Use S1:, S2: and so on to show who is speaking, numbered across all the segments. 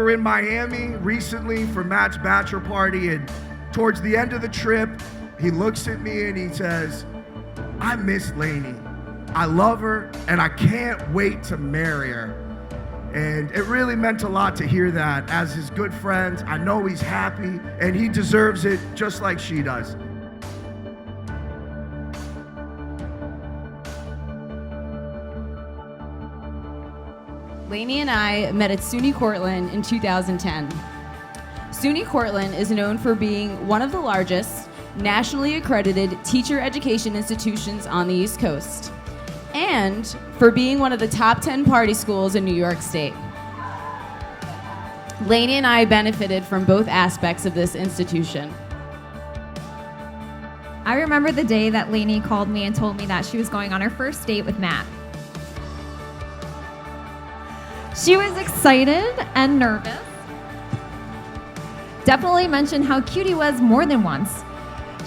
S1: were in Miami recently for Matt's bachelor party, and towards the end of the trip, he looks at me and he says, I miss Lainey. I love her, and I can't wait to marry her. And it really meant a lot to hear that. As his good friend, I know he's happy, and he deserves it just like she does.
S2: Lainey and I met at SUNY Cortland in 2010. SUNY Cortland is known for being one of the largest nationally accredited teacher education institutions on the East Coast, and for being one of the top 10 party schools in New York State. Lainey and I benefited from both aspects of this institution.
S3: I remember the day that Lainey called me and told me that she was going on her first date with Matt. She was excited and nervous. Definitely mentioned how cute he was more than once.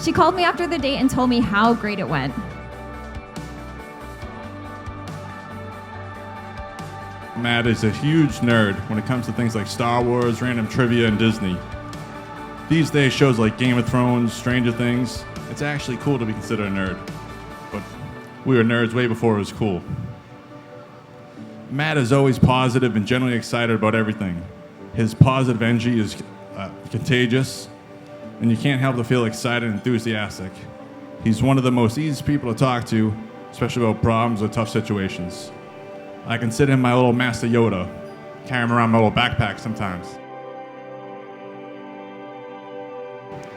S3: She called me after the date and told me how great it went.
S4: Matt is a huge nerd when it comes to things like Star Wars, random trivia, and Disney. These days, shows like Game of Thrones, Stranger Things, it's actually cool to be considered a nerd. But we were nerds way before it was cool. Matt is always positive and generally excited about everything. His positive energy is contagious, and you can't help to feel excited and enthusiastic. He's one of the most easy people to talk to, especially about problems or tough situations. I consider him my little Master Yoda, carry him around my little backpack sometimes.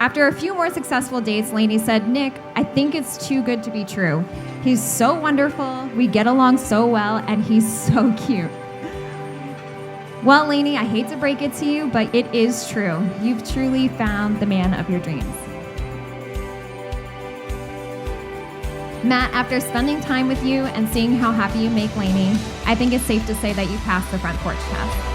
S3: After a few more successful dates, Lainey said, Nick, I think it's too good to be true. He's so wonderful, we get along so well, and he's so cute. Well, Lainey, I hate to break it to you, but it is true. You've truly found the man of your dreams. Matt, after spending time with you and seeing how happy you make Lainey, I think it's safe to say that you passed the front porch test.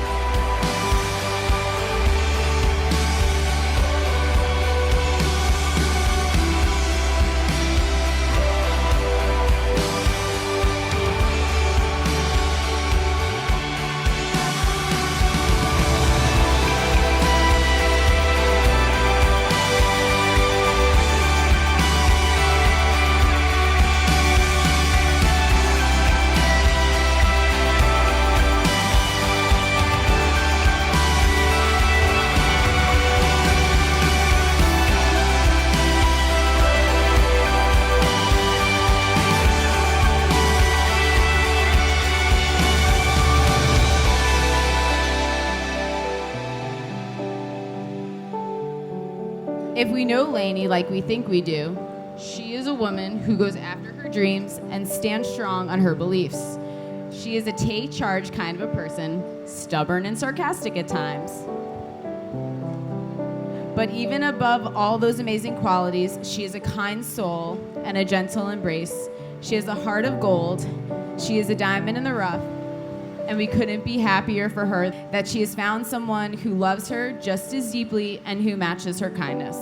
S2: If we know Lainey like we think we do, she is a woman who goes after her dreams and stands strong on her beliefs. She is a take charge kind of a person, stubborn and sarcastic at times. But even above all those amazing qualities, she is a kind soul and a gentle embrace. She has a heart of gold. She is a diamond in the rough. And we couldn't be happier for her that she has found someone who loves her just as deeply and who matches her kindness.